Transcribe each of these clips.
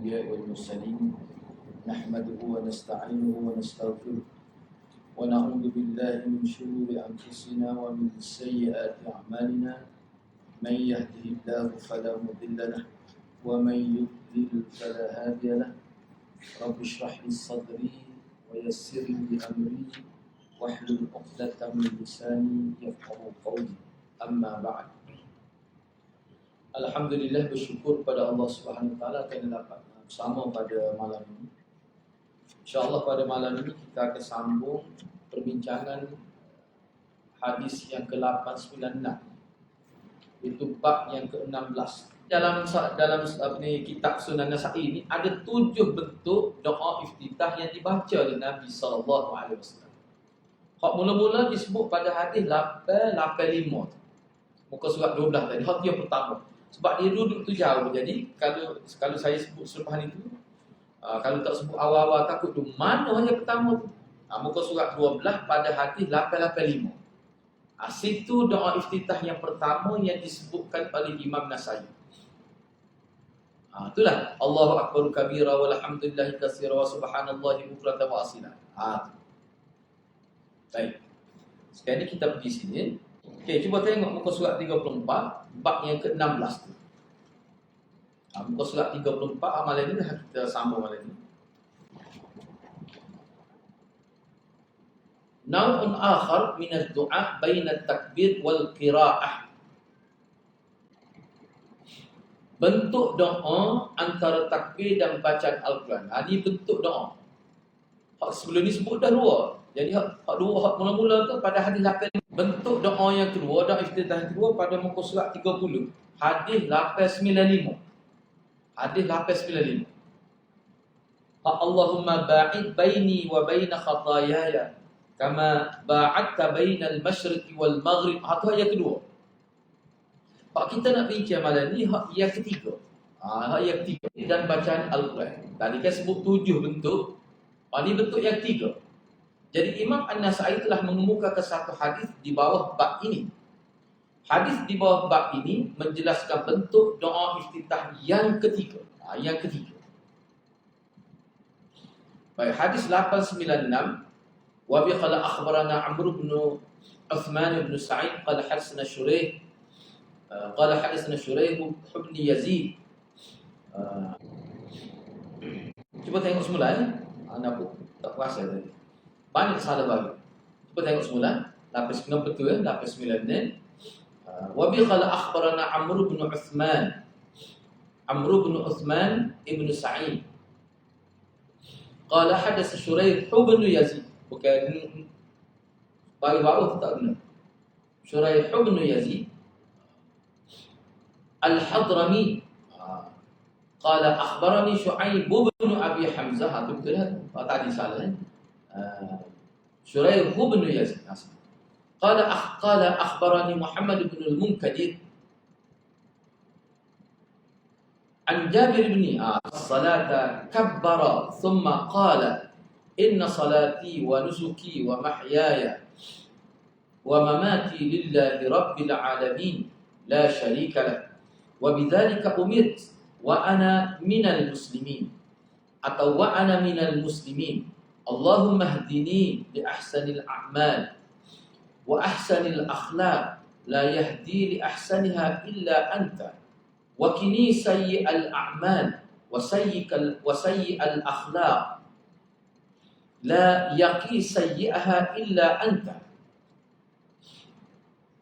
الأنبياء والمرسلين نحمده ونستعينه ونستغفره ونعوذ بالله من شرور أنفسنا ومن سيئات أعمالنا من يهده الله فلا مضل له ومن يضلل فلا هادي له رب اشرح لي صدري ويسر لي أمري واحلل عقدة من لساني يفقهوا قولي أما بعد. Alhamdulillah, bersyukur pada Allah Subhanahu Wa Taala kerana dapat bersama pada malam ini. InsyaAllah pada malam ini kita akan sambung perbincangan hadis yang ke-896, itu bab yang ke-16. Dalam kitab Sunan Nasa'i ini ada 7 bentuk doa iftitah yang dibaca oleh Nabi SAW. Hak mula-mula disebut pada hadis 885, muka surat 12 tadi, hak yang pertama. Sebab dia duduk tu jauh, jadi kalau saya sebut selepas itu, kalau tak sebut awal-awal takut tu mana yang pertama tu. Muka surat 12 pada hadis 885. Situ doa iftitah yang pertama yang disebutkan oleh Imam Nasa'i. Itulah Allahu akbar kabira walhamdulillahi katsira wa subhanallahi bukratan wa asila. Baik. Sekarang ni kita pergi sini. Okey, cuba tengok muka surat 34, bab yang ke-16 tu. Muka surat 34, amalan ini kita sambung amalan ini. Naw'un akhar min ad-du'a baina at-takbir wal qira'ah. Bentuk doa antara takbir dan bacaan Al-Quran. Ini bentuk doa. Hak sebelum ni sebut dah dua. Jadi hak mula-mula tu pada hadis 8. Bentuk doa yang kedua, doa iftitah yang kedua pada muka surat 30, hadis 895. Hadis 895. Allahumma ba'id baini wa baina khataayaya kama ba'adta bainal masyriqi wal maghrib. Itu ayat kedua. Hak kita nak bincang malam ni hak yang ketiga. Hak yang ketiga dan bacaan Al-Quran. Tadi kan sebut 7 bentuk. Ini bentuk yang ketiga. Jadi Imam An-Nasa'i telah mengemukakan satu hadis di bawah bab ini. Hadis di bawah bab ini menjelaskan bentuk doa iftitah yang ketiga. Yang ketiga. Baik, hadis 896. Wa bi qala akhbarana Amr bin Uthman bin Sa'id qala hadatsana Shuraih qala hadatsana Shuraih bin Yazid. Cuba tengok semula ya. Anda pun tak puasa tadi. Banyak salah bagi. Cuba tengok semula. Lapis kena betul ya. Lapis 9 ni. Wabi qala akhbarana Amr bin Uthman. Amr bin Uthman ibn Sa'id. Qala hadatsa Shuraih bin Yazid. Bukan bagi bawah tak benar. Shuraih bin Yazid Al-Hadrami. Qala akhbarani Shu'aib bin Abi Hamzah. Itu betul kan? Tadi salah. Shuraih bin Yazid. Qala akhbarani Muhammad bin al-Munkadir an Jabir bin as-salata kabbara thumma qala inna salati wa nusuki wa mahyaya wa mamati lillahi rabbil alamin la sharika lah wa bidzalika umirt wa ana minal muslimin atau wa ana minal muslimin. Allahumma hdini li ahsanil a'mal wa ahsanil akhlaq la yahdi li ahsaniha illa anta wa kini sayyi'al a'mal wa sayyi'al akhlaq la yaqi sayyi'aha illa anta.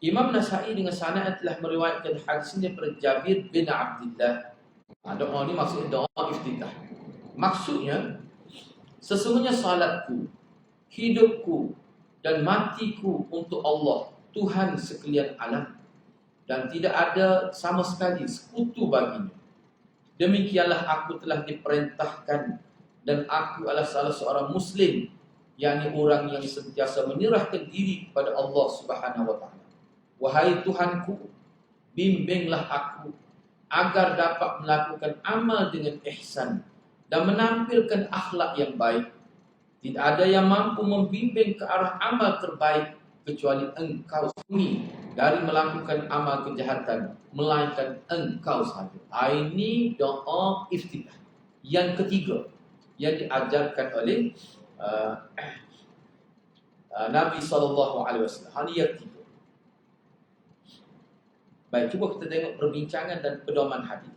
Imam Nasa'i dengan sanad telah meriwayatkan hadis ini daripada Jabir bin Abdullah. Doa ini maksudnya doa iftitah. Maksudnya sesungguhnya salatku, hidupku dan matiku untuk Allah, Tuhan sekalian alam, dan tidak ada sama sekali sekutu baginya. Demikianlah aku telah diperintahkan dan aku adalah salah seorang muslim, yakni orang yang sentiasa menyerahkan diri kepada Allah Subhanahu wa taala. Wahai Tuhanku, bimbinglah aku agar dapat melakukan amal dengan ihsan dan menampilkan akhlak yang baik. Tidak ada yang mampu membimbing ke arah amal terbaik kecuali engkau sendiri dari melakukan amal kejahatan, melainkan engkau sahaja. Ini doa iftitah. Yang ketiga yang diajarkan oleh Nabi SAW. Hal yang ketiga. Baik, cuba kita tengok perbincangan dan pedoman hadis.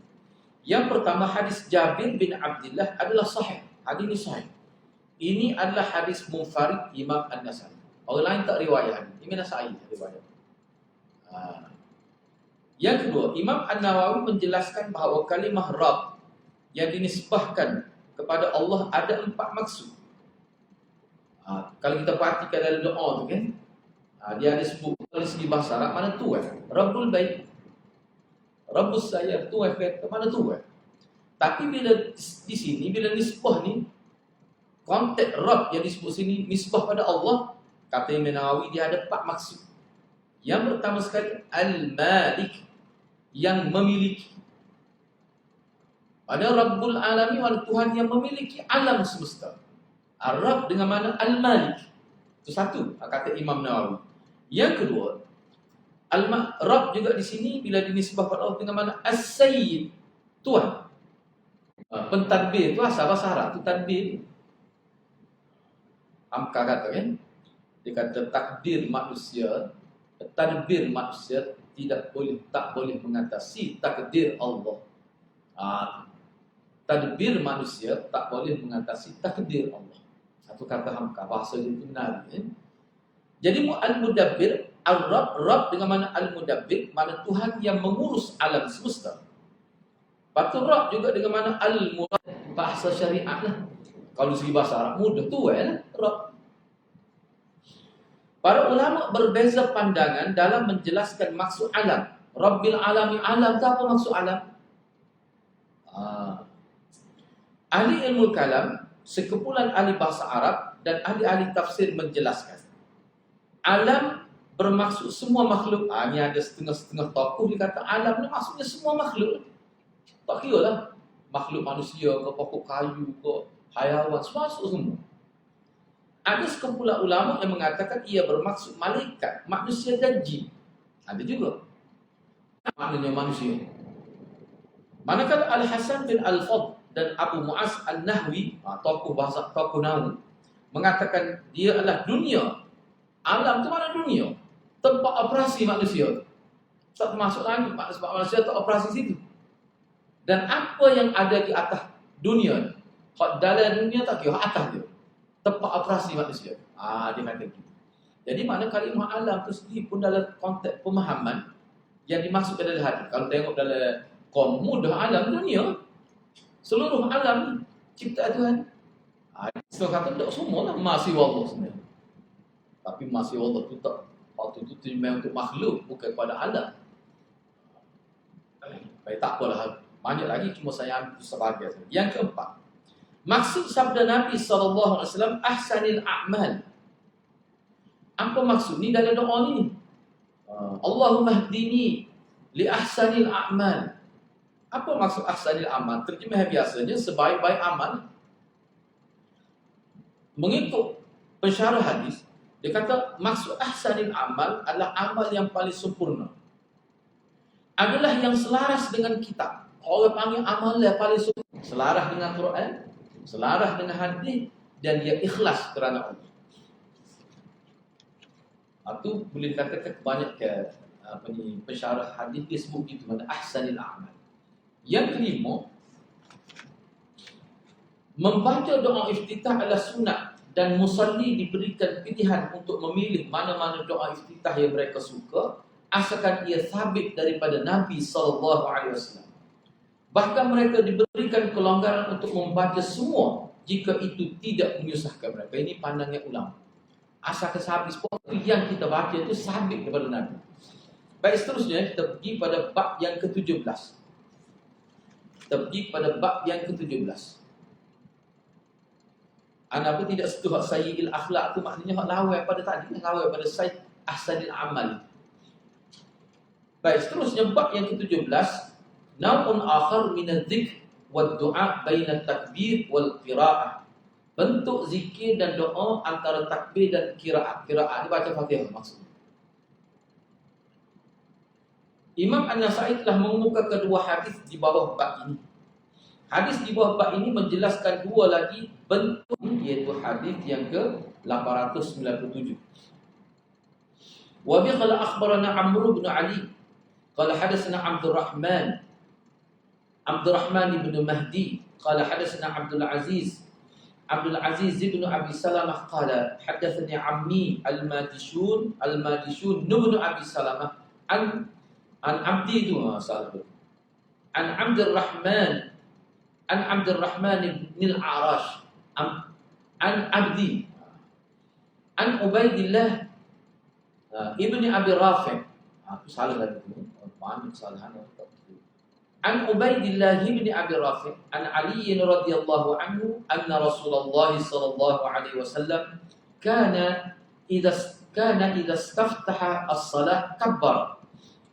Yang pertama, hadis Jabir bin Abdullah adalah sahih. Hadis ini sahih. Ini adalah hadis munfarid Imam An-Nasai. Orang lain tak riwayat. Imam Nasai riwayat. Yang kedua, Imam An-Nawawi menjelaskan bahawa kalimah Rabb yang dinisbahkan kepada Allah ada 4 maksud. Kalau kita perhatikan dalam doa tu kan, dia ada sebut dari segi bahasa Arab, mana Tuhan? Rabbul Bait, Rabbus Sayar, Tuhan ke mana Tuhan? Tapi bila di sini, bila nisbah ni, konteks Rabb yang disebut sini nisbah pada Allah, kata Imam Nawawi dia ada 4 maksud. Yang pertama sekali, Al-Malik, yang memiliki. Ada Rabbul Alamin, ada Tuhan yang memiliki alam semesta. Rabb dengan mana Al-Malik. Itu satu, kata Imam Nawawi. Yang kedua, Rabb juga di sini bila dinisbah pada Allah dengan mana As-Sayyid, Tuhan. Pentadbir tu asal bahasa Arab tu tadbir. Amka kata kan, dia kata takdir manusia, tadbir manusia tak boleh mengatasi takdir Allah. Tadbir manusia tak boleh mengatasi takdir Allah. Satu kata hamka, bahasa dia itu benar. Jadi Al-Mudabbir, Rabb dengan mana Al-Mudabbir, mana Tuhan yang mengurus alam semesta. Patut Rabb juga dengan mana Al-Murad, bahasa syariat lah. Kalau segi bahasa Arab mudah Tuhan, Rabb. Para ulama berbeza pandangan dalam menjelaskan maksud alam. Rabbil Alamin, alam tu apa maksud alam? Ahli ilmu kalam, sekumpulan ahli bahasa Arab dan ahli-ahli tafsir menjelaskan alam bermaksud semua makhluk. Ni ada setengah-setengah tokoh dia kata alam ni maksudnya semua makhluk. Tak kira lah makhluk manusia ke, pokok kayu ke, hayawan, masuk semua. Ada sekumpulan ulama yang mengatakan ia bermaksud malaikat, manusia dan jin. Ada juga maknanya manusia. Manakala Al-Hasan bin Al-Fadl dan Abu Mu'az Al-Nahwi, tokoh bahasa, tokoh Nahwu, mengatakan dia adalah dunia. Alam tu mana dunia? Tempat operasi manusia. Tak masuk lagi sebab manusia tak operasi situ. Dan apa yang ada di atas dunia, hak dalam dunia tak kira, atas dia. Tempat operasi manusia. Dia kata gitu. Jadi mana kalimah alam tu sendiri pun dalam konteks pemahaman yang dimaksudkan dalam hadis. Kalau tengok dalam mudah alam dunia, seluruh alam ni ciptaan Tuhan. So kata tak semua lah masih Allah sebenarnya. Tapi masih Allah tu tak, waktu tu memang untuk makhluk, bukan pada alam. Baik, tak apalah, banyak lagi, cuma saya ambil sebagai. Yang keempat, maksud sabda Nabi SAW, ahsanil a'mal. Apa maksud ni dalam doa ni? Allahumma hdini li ahsanil a'mal. Apa maksud ahsanil amal? Terjemah biasanya sebaik-baik amal. Mengikut pensyarah hadis, dia kata maksud ahsanil amal adalah amal yang paling sempurna. Adalah yang selaras dengan kitab. Orang panggil amal yang paling sempurna. Selaras dengan Quran, selaras dengan hadis, dan dia ikhlas kerana Allah. Itu boleh dikatakan kebanyakan pensyarah hadis dia sebut gitu, mana ahsanil amal. Yang kelima, membaca doa iftitah adalah sunat dan musalli diberikan pilihan untuk memilih mana-mana doa iftitah yang mereka suka asalkan ia sabit daripada Nabi SAW. Bahkan mereka diberikan kelonggaran untuk membaca semua jika itu tidak menyusahkan mereka. Ini pandangan ulama. Asalkan sabit, yang kita baca itu sabit daripada Nabi. Baik, seterusnya kita pergi pada bab yang ke-17. Kita pergi pada bab yang ke-17. Apa tidak setuh sayyidil akhlak tu maknanya hak lawai pada tadi, lawai pada sayyid ahsanil amal. Baik, seterusnya bab yang ke-17, naun akhar min adz-dzikr wad du'a baina takbir wal qiraah. Bentuk zikir dan doa antara takbir dan qiraat. Qiraat dibaca Fatihah maksudnya. Imam An-Nasai telah mengemukakan kedua hadis di bawah bab ini. Hadis di bawah bab ini menjelaskan dua lagi bentuk, iaitu hadis yang ke-897. Wa bi qala akhbarana Amr bin Ali qala hadatsana Abdurrahman bin Mahdi qala hadatsana Abdul Aziz bin Abi Salamah qala hadatsani ammi al-Madishun bin Abi Salamah an Abdi an Abdurrahman bin al-Arash an Abdi an Ubaidillah ibni Abi Rafi'. Aku salah tadi tu. Banyak kesalahan. An Ubaidillah ibni Abi Rafi' an Ali radhiyallahu anhu anna Rasulullah sallallahu alaihi wasallam kana idza istaftaha as-salah kabbara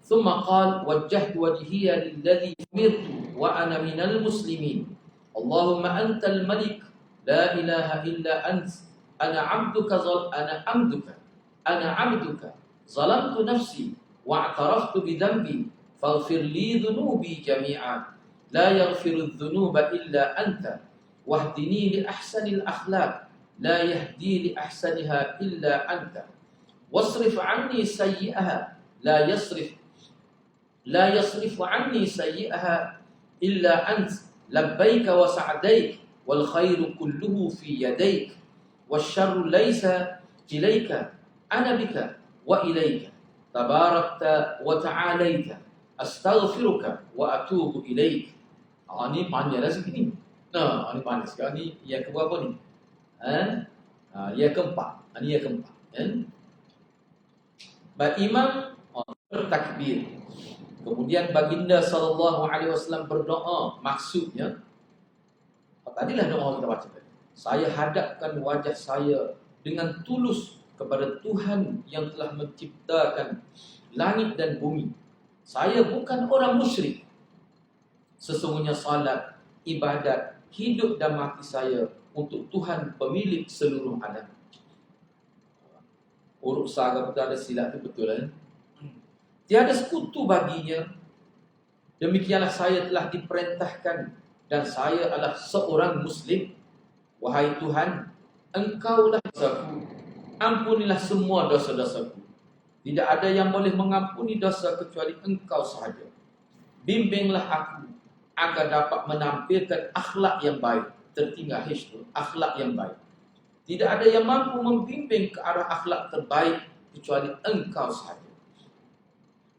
thumma qala wajjahtu wajhiya lilladhi umirtu wa ana minal muslimin Allahumma antal malik la ilaha illa ant ana 'abduka zalamtu nafsi wa'taraftu bidhanbi faghfir li dhunubi jami'an la yaghfiru dhunuba illa anta wahdini li ahsanil akhlaq la yahdi li ahsaniha illa anta wasrif 'anni sayyi'aha la yasrifu 'anni sayyi'aha illa ant labbaika wa sa'daik wal khairu kulluhu fi yadaik wasyarru laysa ilayka ana bika wa ilayka tabarakta wa ta'alaita astaghfiruka wa atubu ilaik. Ini panjang lah sikit ni. Ini panjang sekarang ni. Yang ke berapa ni? Yang keempat. Ini yang keempat. Baik, imam bertakbir. Kemudian baginda sallallahu alaihi wasallam berdoa. Maksudnya, tadilah doa kita baca tadi. Saya hadapkan wajah saya dengan tulus kepada Tuhan yang telah menciptakan langit dan bumi. Saya bukan orang musyrik. Sesungguhnya salat, ibadat, hidup dan mati saya untuk Tuhan pemilik seluruh alam. Urut saga betul ada silap itu betul kan? Tiada sekutu baginya. Demikianlah saya telah diperintahkan dan saya adalah seorang muslim. Wahai Tuhan, Engkaulah dosaku. Ampunilah semua dosa-dosaku. Tidak ada yang boleh mengampuni dosa kecuali Engkau sahaja. Bimbinglah aku agar dapat menampilkan akhlak yang baik. Tertinggal itu, akhlak yang baik. Tidak ada yang mampu membimbing ke arah akhlak terbaik kecuali Engkau sahaja.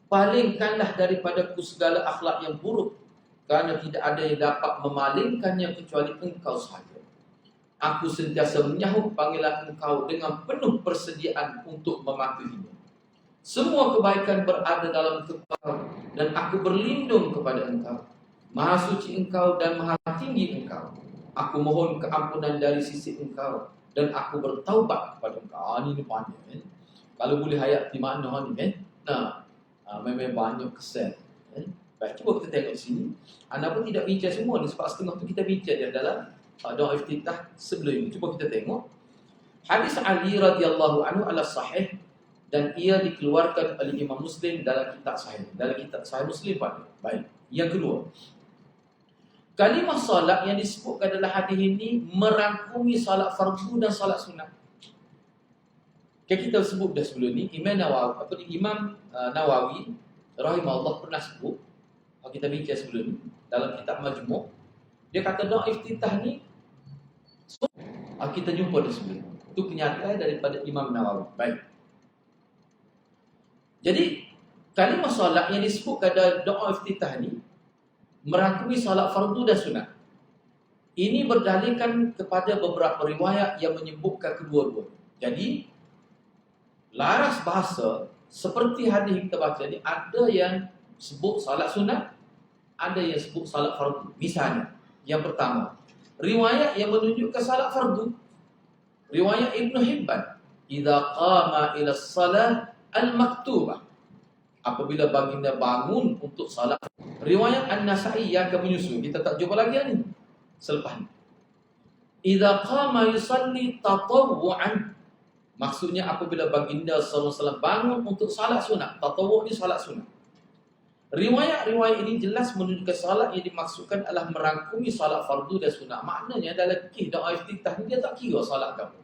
Palingkanlah daripadaku segala akhlak yang buruk, kerana tidak ada yang dapat memalingkannya kecuali Engkau sahaja. Aku sentiasa menyahut panggilan Engkau dengan penuh persediaan untuk mematuhinya. Semua kebaikan berada dalam kepala dan aku berlindung kepada Engkau. Maha suci Engkau dan maha tinggi Engkau. Aku mohon keampunan dari sisi Engkau dan aku bertaubat kepada Engkau. Ini panjang. Kalau boleh hayat di mana ni memang banyak kesan. Baik, cuba kita tengok sini. Anda pun tidak bincang semua ni sebab setengah tu kita bincang dia dalam doa iftitah sebelum ini. Cuba kita tengok. Hadis Ali radhiyallahu anhu adalah sahih dan ia dikeluarkan oleh Imam Muslim dalam kitab sahih. Dalam kitab sahih Muslim pada. Baik. Yang kedua, kalimah salat yang disebutkan dalam hadis ini merangkumi salat fardu dan salat sunat. Kita sebut dah sebelum ni Imam Nawawi rahimahullah pernah sebut, kita bincang sebelum ni dalam kitab Majmu', dia kata doa iftitah ni kita jumpa di sebelum. Itu kenyataan daripada Imam Nawawi. Baik. Jadi kalimah solat yang disebutkan dalam doa iftitah ni merangkumi solat fardu dan sunat. Ini berdalilkan kepada beberapa riwayat yang menyebutkan kedua-dua. Jadi laras bahasa seperti hadis kita baca ni, ada yang sebut salat sunat, ada yang sebut salat fardu. Misalnya, yang pertama, riwayat yang menunjukkan salat fardu, riwayat Ibn Hibban, idza qama ila salat al-maktubah, apabila baginda bangun untuk salat. Riwayat An-Nasa'i yang akan menyusul, kita tak jumpa lagi ni selepas ni. Idza qama yusalli tatawwu'an, maksudnya apabila baginda sallallahu alaihi wasallam bangun untuk salat sunat. Tatawwu' ni salat sunat. Riwayat-riwayat ini jelas menunjukkan salat yang dimaksudkan adalah merangkumi salat fardu dan sunat. Maknanya dalam doa iftitah ni dia tak kira salat kamu.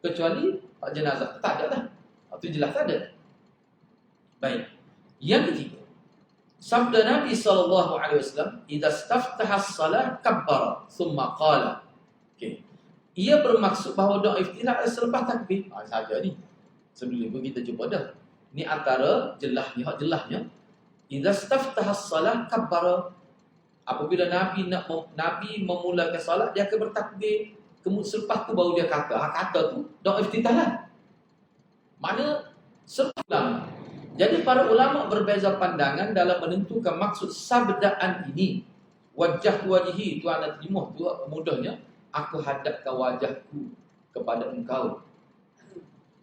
Kecuali jenazah. Tak ada lah. Itu jelas tak ada. Baik. Yang ketiga. Sabda Nabi SAW, "Idza istaftaha as-salah kabbara, thumma qala." Okey. Ia bermaksud bahawa doa iftitah selepas takbir. Saja ni. Sebelum itu kita jumpa dah. Ni antara jelahnya. Idza istaftaha as-salah kabbara. Apabila Nabi memulakan salat, dia akan bertakbir. Kemudian selepas tu baru dia kata. Kata tu doa iftitah lah. Makna selepas. Jadi para ulama berbeza pandangan dalam menentukan maksud sabdaan ini. Wajah wajhi tu anak terima tu mudahnya. Aku hadapkan wajahku kepada engkau.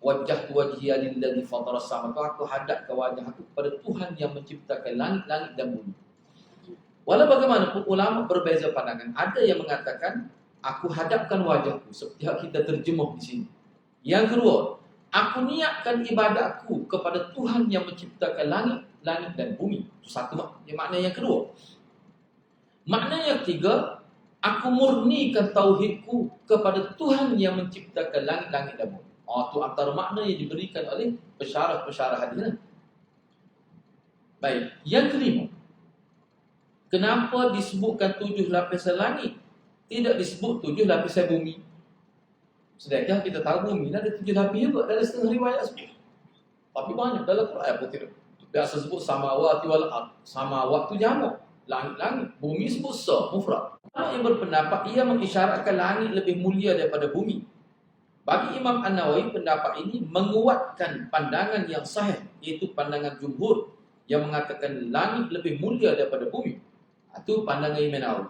Wajah wajhi lillazi fatara as-samawati. Aku hadapkan wajah aku kepada Tuhan yang menciptakan langit-langit dan bumi. Walau bagaimanapun ulama berbeza pandangan. Ada yang mengatakan aku hadapkan wajahku seperti yang kita terjemah di sini. Yang kedua, aku niatkan ibadatku kepada Tuhan yang menciptakan langit dan bumi. Itu satu makna yang kedua. Makna yang ketiga, aku murnikan tauhidku kepada Tuhan yang menciptakan langit-langit dan bumi. Itu antara makna yang diberikan oleh pensyarah-pensyarah hadis. Baik, yang kelima. Kenapa disebutkan 7 lapisan langit? Tidak disebut 7 lapisan bumi. Sedangkan kita tahu bumi ada 7 lapis juga dalam setengah riwayat sebut. Tapi banyak dalam Quran pun tidak. Biasa sebut samawati wal ard. Samawat tu jamak, langit-langit. Bumi sebut mufrad. Orang yang berpendapat ia mengisyaratkan langit lebih mulia daripada bumi. Bagi Imam An-Nawawi, pendapat ini menguatkan pandangan yang sahih, iaitu pandangan jumhur yang mengatakan langit lebih mulia daripada bumi. Itu pandangan Imam Nawawi.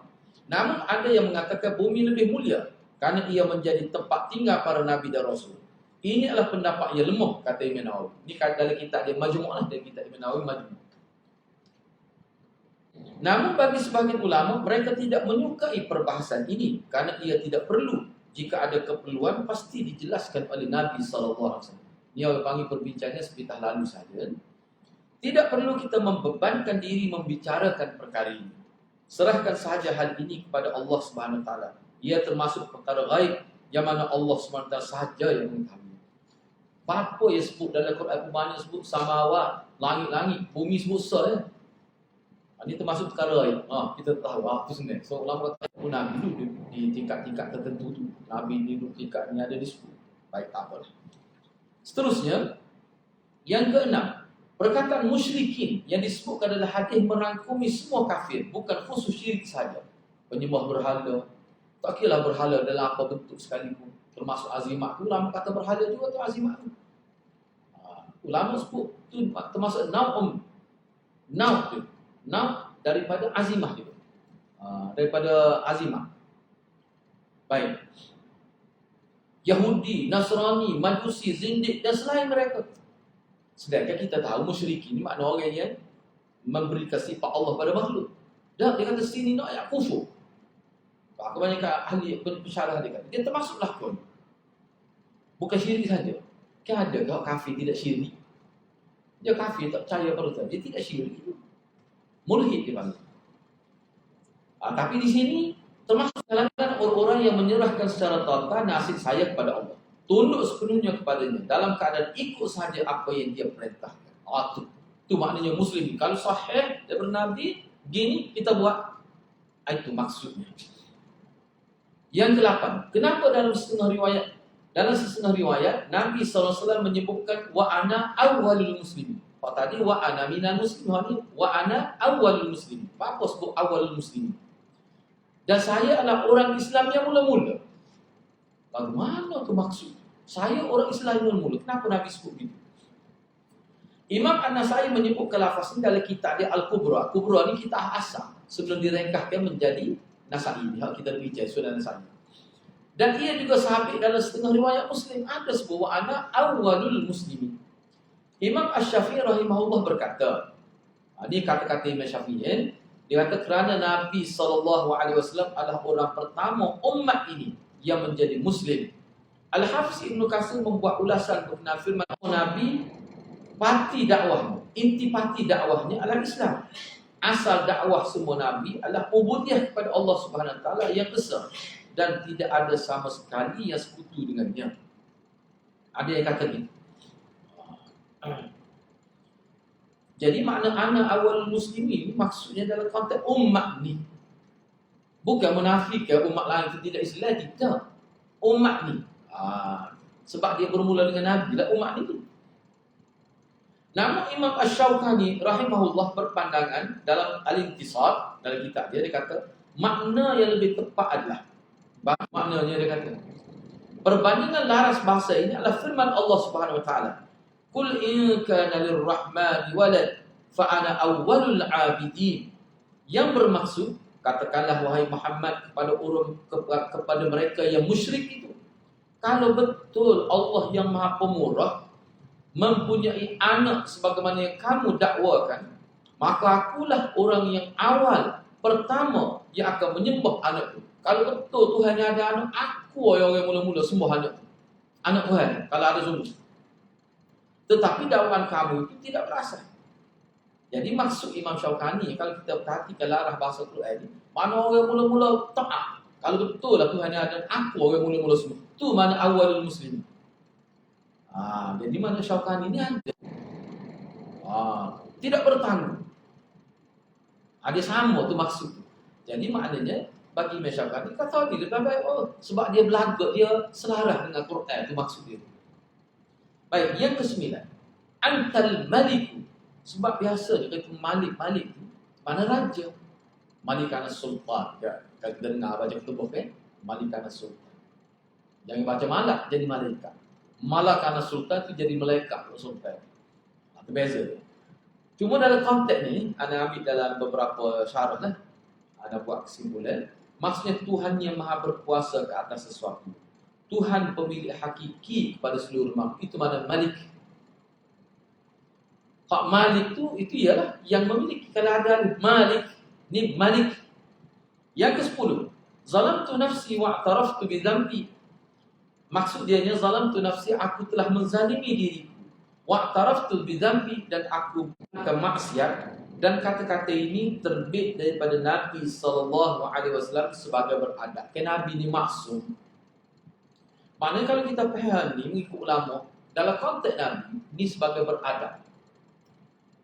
Namun ada yang mengatakan bumi lebih mulia kerana ia menjadi tempat tinggal para nabi dan rasul. Ini adalah pendapat yang lemah, kata Imam Nawawi. Ini dalam kitab dia Majmu' lah, dalam kitab Imam Nawawi Majmu'. Namun bagi sebahagian ulama, mereka tidak menyukai perbahasan ini kerana ia tidak perlu. Jika ada keperluan, pasti dijelaskan oleh Nabi SAW. Ini orang panggil perbincangannya sebentar lalu saja. Tidak perlu kita membebankan diri membicarakan perkara ini. Serahkan sahaja hal ini kepada Allah Subhanahu Wa Taala. Ia termasuk perkara gaib yang mana Allah SWT sahaja yang mengetahui. Apa yang sebut dalam Quran banyak sebut samawat, langit-langit, bumi sebut ya. Ini termasuk perkara gaib. Kita tahu itu sebenarnya. So ulama kata Nabi dulu di tingkat-tingkat tertentu tu. Nabi ni dulu tingkat ni ada disebut. Baik, tak apalah. Seterusnya, yang keenam, perkataan musyrikin yang disebutkan adalah hadis merangkumi semua kafir, bukan khusus syirik saja. Penyembah berhala, tak kira berhala dalam apa bentuk sekalipun, termasuk azimat tu. Ulama kata berhala juga tu azimat tu. Ulama sebut tu termasuk naum tu. Daripada azimah juga. Daripada azimah. Baik. Yahudi, Nasrani, Majusi, Zindik dan selain mereka. Sedangkan kita tahu musyrik ini makna orang yang memberikan sifat Allah pada makhluk. Dan dia kata sini nak ayat kufur. Kebanyakan ahli pensyarah dia kata dia termasuklah pun. Bukan syirik saja. Kan ada kalau kafir tidak syirik. Dia kafir tak percaya pada Tuhan, dia tidak syirik. Mulhid dipanggil. Tapi di sini termasuk kalangan orang-orang yang menyerahkan secara total nasib saya kepada Allah, tunduk sepenuhnya kepadanya dalam keadaan ikut sahaja apa yang dia perintahkan. Itu maknanya Muslim. Kalau sahih daripada Nabi, gini kita buat. Itu maksudnya. Yang ke-8, kenapa dalam setengah riwayat Nabi SAW menyebutkan wa ana awwalul muslimin. Pak tadi wa ana minal muslimin, wa ana awwalul muslimin. Apa sebut awwalul muslimin? Dan saya adalah orang Islam yang mula-mula. Bagaimana tu maksud? Saya orang Islam yang mula-mula. Kenapa Nabi sebut begitu? Imam An-Nasai menyebutkan lafaz ini dalam kitab dia Al-Kubra. Kubra ni kitab asal sebelum direngkahkan menjadi Nasai. Kita bincang sudah Nasai. Dan ia juga sahabat dalam setengah riwayat Muslim ada sebut wa ana awwalul muslimin. Imam Asy-Syafi'i rahimahullah berkata, ini kata-kata Imam Syafi'i, dia kata kerana Nabi SAW adalah orang pertama umat ini yang menjadi Muslim. Al-Hafiz Ibn Katsir membuat ulasan berkenaan firman Nabi, parti dakwahmu. intipati dakwahnya adalah Islam. Asal dakwah semua Nabi adalah ubudiyah kepada Allah Subhanahu Wa Taala yang esa, dan tidak ada sama sekali yang sekutu dengannya. Ada yang kata ni. Jadi makna ana awal muslimin maksudnya dalam konteks umat ni. Bukan menafikan umat lain itu tidak Islam, tidak. Umat ni. Sebab dia bermula dengan Nabi lah umat ni. Namun Imam Asy-Syaukani rahimahullah berpandangan dalam Al-Intisar, dalam kitab dia kata makna yang lebih tepat adalah maknanya dia kata perbandingan laras bahasa ini adalah firman Allah Subhanahu Wa Taala, "Qul in kana lirrahmani walad fa ana awwalul 'abidin." Yang bermaksud, katakanlah wahai Muhammad kepada mereka yang musyrik itu, kalau betul Allah yang Maha Pemurah mempunyai anak sebagaimana yang kamu dakwakan, maka akulah orang yang awal pertama yang akan menyembah anak itu. Kalau betul Tuhan yang ada anak, aku yang mula-mula sembah anak itu. Anak Tuhan, kalau ada sungguh. Tetapi dakwaan kamu itu tidak berasal. Jadi maksud Imam Syaukani, kalau kita perhatikan larah bahasa Quran ini, mana orang mula-mula taat. Kalau betul lah Tuhan yang ada, aku orang mula-mula sembah. Itu mana awalul muslim. Jadi mana Syaukani ini ada. Tidak bertanggung. Ada sama tu maksud. Jadi maknanya bagi Imam Syaukani kata ni lebih baik sebab dia belagak, dia selaras dengan Quran, itu maksud dia. Baik, yang ke-9. Antal maliku. Sebab biasa dia kata malik tu mana raja. Malikana sultan. Kalau kita dengar baca ketubuk Malikana sultan. Jangan baca malak jadi malaikat. Malakana sultan itu jadi malaikat sultan. Itu beza. Cuma dalam konteks ni, anda ambil dalam beberapa syarat lah. Anda buat kesimpulan. Maksudnya Tuhan yang maha berkuasa ke atas sesuatu. Tuhan pemilik hakiki kepada seluruh makhluk. Itu mana Malik. Hak Malik itu ialah yang memiliki keadaan Malik. Ni Malik. Yang ke-10. Zalamtu nafsi wa'taraftu bidhambi. Maksud dia zalamtu nafsi, aku telah menzalimi diriku. Wa'taraftu bidhambi, dan aku bukan maksiat. Dan kata-kata ini terbit daripada Nabi SAW sebagai beradab. Kerana Nabi ni maksum. Maknanya kalau kita faham ni, mengikut ulama, dalam konteks Nabi, ni sebagai beradab.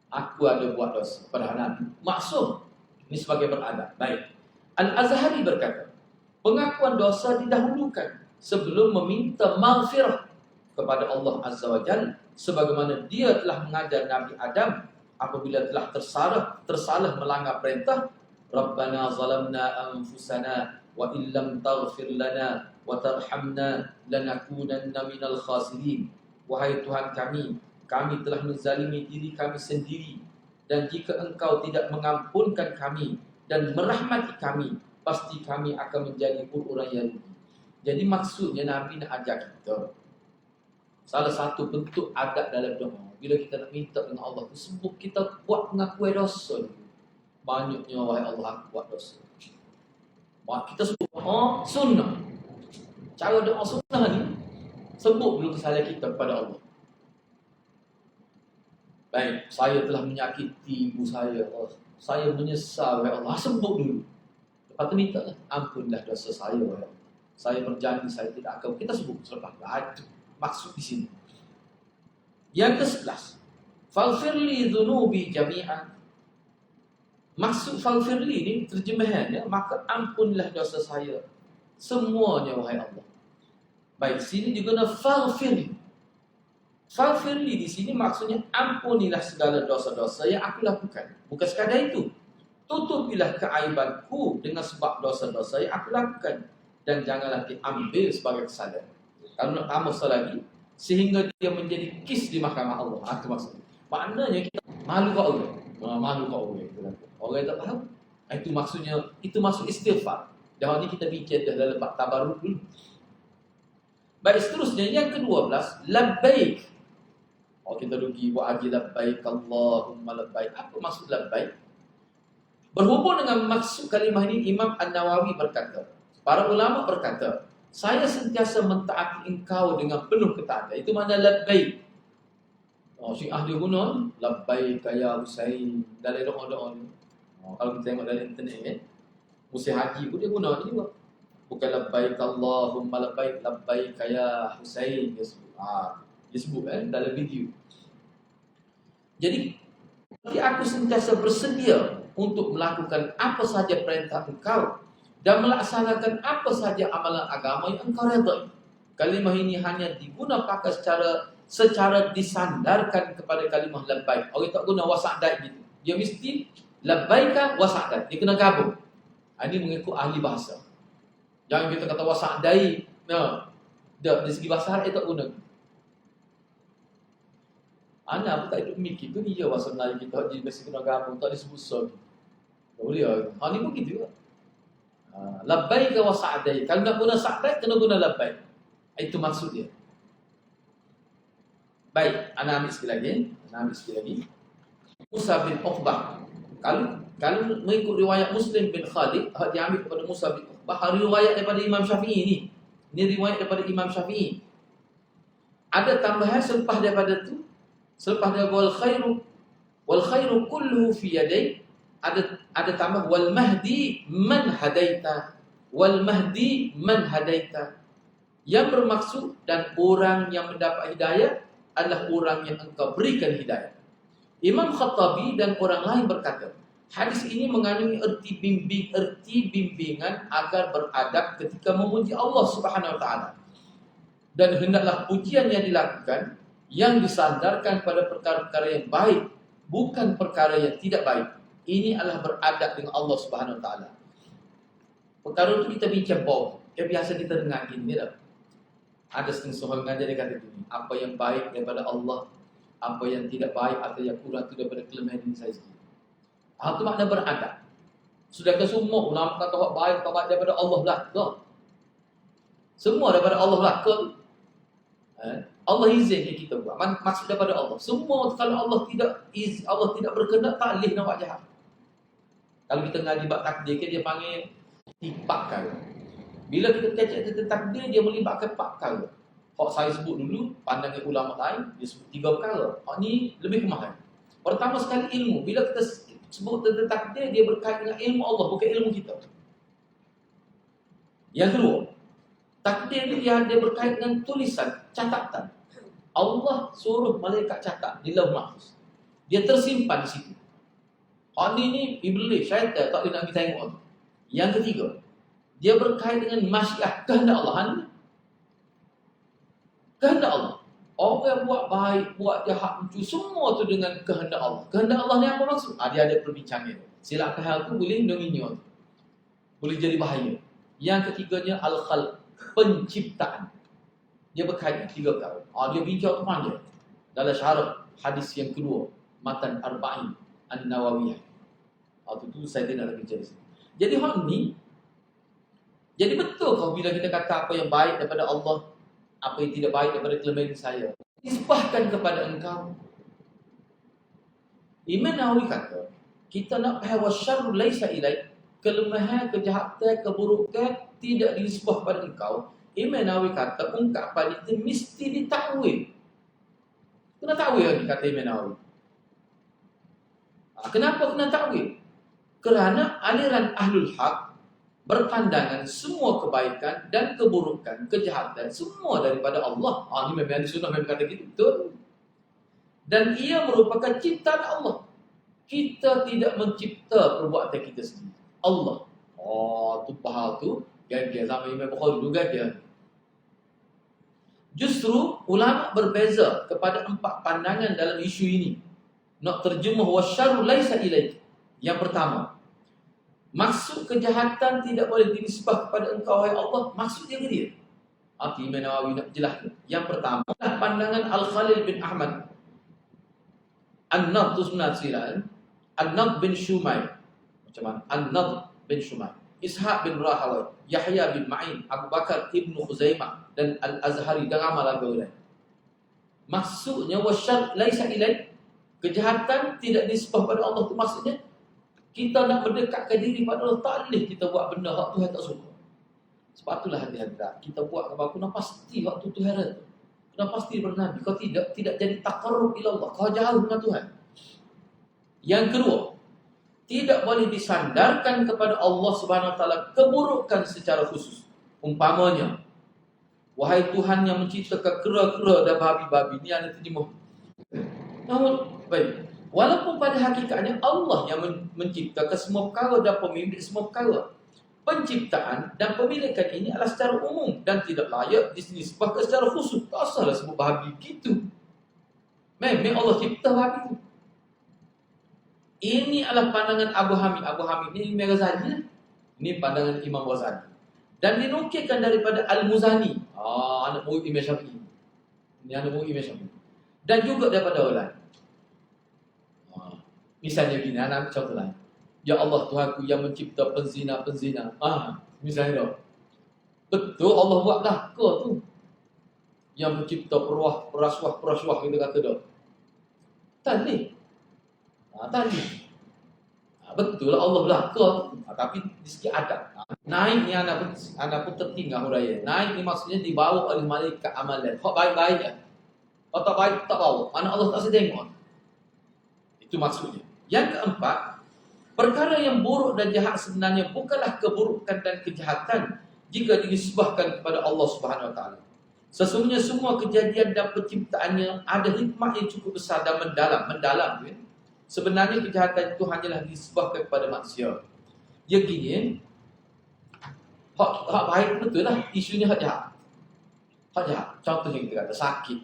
Aku ada buat dosa pada Nabi. Maksum. Ni sebagai beradab. Baik. Al-Azhari berkata, pengakuan dosa didahulukan sebelum meminta maghfirah kepada Allah Azza wa Jalla, sebagaimana dia telah mengajar Nabi Adam apabila telah tersalah melanggar perintah, Rabbana zalamna anfusana wa illam taghfir lana wa tarhamna lanakunanna minal khasirin. Wahai Tuhan kami telah menzalimi diri kami sendiri, dan jika Engkau tidak mengampunkan kami dan merahmati kami, pasti kami akan menjadi orang yang rugi. Jadi maksudnya Nabi nak ajar kita, salah satu bentuk adab dalam doa, bila kita nak minta dengan Allah, sebut kita buat pengakuan dosa. Banyaknya wahai Allah aku buat dosa. Kita sebut sunnah. Cara doa sunnah ni, sebut dulu kesalahan kita kepada Allah. Baik, saya telah menyakiti ibu saya. Saya menyesal wahai Allah. Sebut dulu. Lepas tu minta lah, ampunlah dosa saya wahai Allah. Saya berjanji saya tidak akan. Kita sebut selepas. Itu maksud di sini. Yang ke-11. Faghfirli dhunubi jami'an. Maksud faghfirli ni terjemahannya, maka ampunlah dosa saya semuanya wahai Allah. Baik, sini diguna faghfirli. Faghfirli di sini maksudnya ampunilah segala dosa-dosa yang aku lakukan. Bukan sekadar itu. Tutupilah keaibanku dengan sebab dosa-dosa yang aku lakukan, dan janganlah diambil sebagai kesalahan. Kalau nak tambah lagi, sehingga dia menjadi kis di mahkamah Allah. Itu maksudnya. Maknanya kita malu kat orang. Malu kat orang. Orang tak faham. Itu maksudnya, itu maksud istighfar. Dan ini kita bincang dalam bab tabarruk dulu. Baik, seterusnya yang ke-12, labbaik. Kita pergi buat haji, labbaik Allahumma labbaik. Apa maksud labbaik? Berhubung dengan maksud kalimah ini, Imam An-Nawawi berkata, para ulama berkata, saya sentiasa mentaati engkau dengan penuh ketaatan. Itu makna labbaik. Syiah dia guna labbaik ya Husain dalam doa-doa ni. Kalau kita tengok dalam internet kan, musim haji pun dia guna ni juga. Bukan labbaik Allahumma labbaik ya Husain dia sebut. Dia sebut kan dalam video. Jadi aku sentiasa bersedia untuk melakukan apa saja perintah engkau dan melaksanakan apa saja amalan agama yang engkau redai. Kalimah ini hanya digunakan pakai secara disandarkan kepada kalimah labbaik. Orang tak guna wasa'dai gitu. Dia mesti labbaika wasa'dai. Dia kena gabung. Ini mengikut ahli bahasa. Jangan kita kata wasa'dai. Dari segi bahasa Arab tak guna. Ana apa tak hidup mikir tu dia bahasa Melayu kita jadi mesti kena gabung tak disebut so. Tak boleh. Ni pun gitu juga. Labbaika wasa'dai. Kalau nak guna sa'dai kena guna labbaik. Itu maksud dia. Baik, ana ambil sekali lagi. Musa bin Uqbah. Kalau mengikut riwayat Muslim bin Khalid, dia ambil kepada Musa bin Uqbah, riwayat daripada Imam Syafi'i ni. Ini riwayat daripada Imam Syafi'i. Ada tambahan selepas daripada tu, selepas dia wal khairu kulluhu fi yaday, ada tambah wal mahdi man hadaita. Wal mahdi man hadaita. Yang bermaksud dan orang yang mendapat hidayah adalah orang yang engkau berikan hidayah. Imam Khattabi dan orang lain berkata, hadis ini mengandungi erti bimbingan agar beradab ketika memuji Allah Subhanahu wa taala. Dan hendaklah pujian yang dilakukan yang disandarkan pada perkara-perkara yang baik, bukan perkara yang tidak baik. Ini adalah beradab dengan Allah Subhanahu wa taala. Perkara itu kita bincang bawah. Yang biasa kita dengar gini dah. Ada setengah seorang mengajar dia kata begini, apa yang baik daripada Allah, apa yang tidak baik atau yang kurang itu daripada kelemahan diri saya sendiri. Itu makna beradab. Sudahkah semua ulama kata hak baik atau baik daripada Allah lah ke? Semua daripada Allah lah ke? Allah izinkan kita buat. Maksud daripada Allah. Semua kalau Allah tidak berkehendak, tak boleh nak buat jahat. Kalau kita ngaji bab takdir, dia panggil 4 kali. Bila kita kecek tentang takdir, dia melibatkan 4 perkara. Hak saya sebut dulu, pandangan ulama lain, dia sebut 3 perkara. Ni lebih kemahan. Pertama sekali ilmu. Bila kita sebut tentang takdir, dia berkait dengan ilmu Allah, bukan ilmu kita. Yang kedua, takdir ni dia berkait dengan tulisan, catatan. Allah suruh malaikat catat di Lauh Mahfuz. Dia tersimpan di situ. Ni iblis, syaitan tak boleh nak pergi tengok. Yang ketiga, dia berkait dengan masyiah, kehendak Allah. Kehendak Allah. Orang buat baik, buat jahat, lucu, semua tu dengan kehendak Allah. Kehendak Allah ni apa maksud? Dia ada perbincangan. Silap hal tu boleh menginyot. Boleh jadi bahaya. Yang ketiganya, al-khalq, penciptaan. Dia berkait dengan 3 perkara. Dia bincang tu panjang. Dalam syarah hadis yang kedua, Matan Arba'in An-Nawawiyah. Tu saya tidak nak bincang di sini. Jadi hal ni, jadi betul kau bila kita kata apa yang baik daripada Allah, apa yang tidak baik daripada kelemahan saya, nisbahkan kepada engkau. Imam Nawawi kata, kita nak faham wasyarru laisa ilaik, kelemahan, kejahatan, keburukan tidak dinisbah pada engkau. Imam Nawawi kata ungkapan itu mesti ditakwil. Kena takwil lagi kata Imam Nawawi. Kenapa kena takwil? Kerana aliran Ahlul Haq berpandangan semua kebaikan dan keburukan, kejahatan semua daripada Allah. Ini memang sunnah memang kata gitu, betul. Dan ia merupakan ciptaan Allah. Kita tidak mencipta perbuatan kita sendiri. Allah. Tu pahal tu gagal sama Imam Bukhari juga gagal. Justru ulama berbeza kepada 4 pandangan dalam isu ini. Nak terjemah wasyarru laisa ilaik. Yang pertama, maksud kejahatan tidak boleh dinisbah kepada engkau wahai Allah. Maksud dia ke dia? Imam Nawawi nak jelaskan. Yang pertama, pandangan Al-Khalil bin Ahmad An-Nadh Tusnasiran, An-Nadh bin Shumay. Macam mana? An-Nadh bin Shumay, Ishaq bin Rahawai, Yahya bin Ma'in, Abu Bakar Ibn Khuzaimah dan Al-Azhari dan ramai lagi lain. Maksudnya wasyarru laisa ilaik, kejahatan tidak disebut pada Allah. Itu maksudnya kita nak mendekatkan diri pada Allah, tak boleh kita buat benda hak Tuhan tak suka. Sebab itulah hati-hati kita buat apa-apa, nak pasti waktu Tuhan ada. dan pasti bernabi. Kau tidak jadi taqarrub ila Allah. Kau jauh dengan Tuhan. Yang kedua, tidak boleh disandarkan kepada Allah Subhanahu wa taala keburukan secara khusus. Umpamanya, wahai Tuhan yang menciptakan kera-kera dan babi-babi, ni ada terjemah. Namun, baik. Walaupun pada hakikatnya Allah yang menciptakan semua perkara dan pemilik semua perkara. Penciptaan dan pemilikan ini adalah secara umum dan tidak layak dinisbahkan secara khusus. Tak salah sebut babi gitu. Memang Allah cipta babi itu. Ini adalah pandangan Abu Hamid. Abu Hamid ini Imam Ghazali. Ini pandangan Imam Ghazali. Dan dinukilkan daripada Al-Muzani. Anak murid Imam Syafi'i. Ini anak murid Imam Syafi'i. Dan juga daripada orang lain. Misalnya gini, anak contoh lain. Ya Allah Tuhanku yang mencipta penzina-penzina. Misalnya dah. Betul Allah buat dah ke tu. Yang mencipta perasuah kita kata dah. Tadi. Tadi. Betul Allah dah ke tu. Tapi di segi adab. Naik ni anak pun tertinggal huraya. Naik ni maksudnya dibawa oleh malaikat amalan. Hak baik-baik ya. Kalau tak baik tak bawa. Mana Allah tak sedengok. Itu maksudnya. Yang keempat, perkara yang buruk dan jahat sebenarnya bukanlah keburukan dan kejahatan jika dinisbahkan kepada Allah Subhanahu wa taala. Sesungguhnya semua kejadian dan penciptaannya ada hikmah yang cukup besar dan mendalam ya. Sebenarnya kejahatan itu hanyalah dinisbahkan kepada manusia. Ya gini, hak baik betul lah, isunya hak jahat. Hak jahat, contohnya kita kata sakit.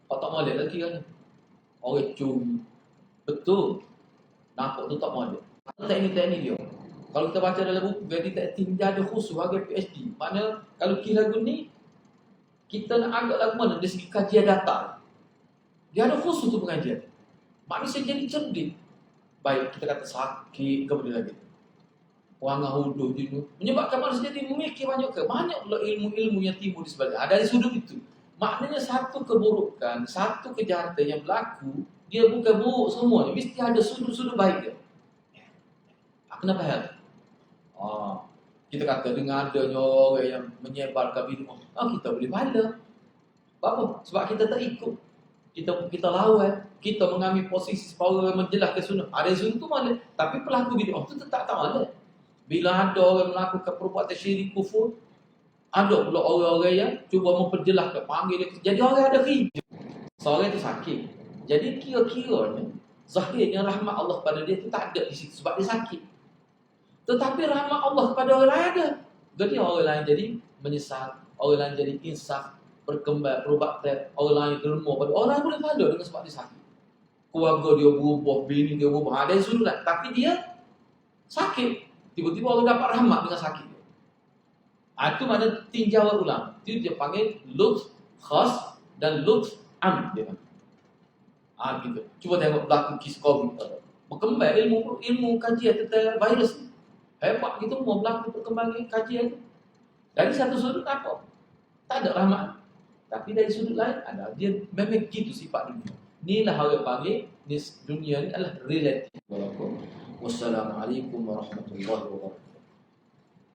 Hak tak molek lagi kan. Orang curi. Betul. Nampak tu tak molek. Teknik-teknik dia. Kalau kita baca dalam buku detektif dia ada khusus bagi PhD. Mana kalau kira ni kita nak agak lagu mana dari segi kajian data. Dia ada khusus tu pengajian. Manusia jadi cerdik. Baik kita kata sakit kemudian lagi. Wangah huduh jenuh menyebabkan manusia jadi memikir banyak ke. Banyak pula ilmu-ilmu yang timbul di sebelah. Dari sudut itu. Maknanya satu keburukan, satu kejahatan yang berlaku, dia bukan buruk semuanya. Mesti ada sudut-sudut baik dia. Kenapa hal? Kita kata dengan adanya orang yang menyebarkan bid'ah, kita boleh pahala. Apa? Sebab kita tak ikut. Kita lawan. Kita mengambil posisi supaya orang menjelaskan sunnah. Ada sunnah tu mana? Tapi pelaku bid'ah tu tetap tak ada. Bila ada orang melakukan perbuatan syirik kufur, ada pula orang-orang yang cuba memperjelaskan, panggil dia. Jadi orang ada kerja. Seorang itu sakit. Jadi kira-kiranya zahirnya rahmat Allah pada dia tu tak ada di situ sebab dia sakit. Tetapi rahmat Allah kepada orang lain ada. Jadi orang lain jadi menyesal, orang lain jadi insaf, berkembang, berubat, orang lain derma pada orang lain boleh pahala dengan sebab dia sakit. Keluarga dia berubah, bini dia berubah, ada yang sunat, tapi dia sakit. Tiba-tiba orang dapat rahmat dengan sakit dia. Itu mana tinjauan ulama. Itu dia panggil lutf khas dan lutf am dia panggil. Gitu. Cuba tengok berlaku kes COVID. Berkembang ilmu kajian tentang virus ni. Hebat gitu mau berlaku perkembangan kajian. Dari satu sudut apa? Tak ada rahmat. Tapi dari sudut lain ada. Dia memang gitu sifat dunia. Inilah orang panggil dunia ni adalah relatif. Wassalamualaikum warahmatullahi wabarakatuh.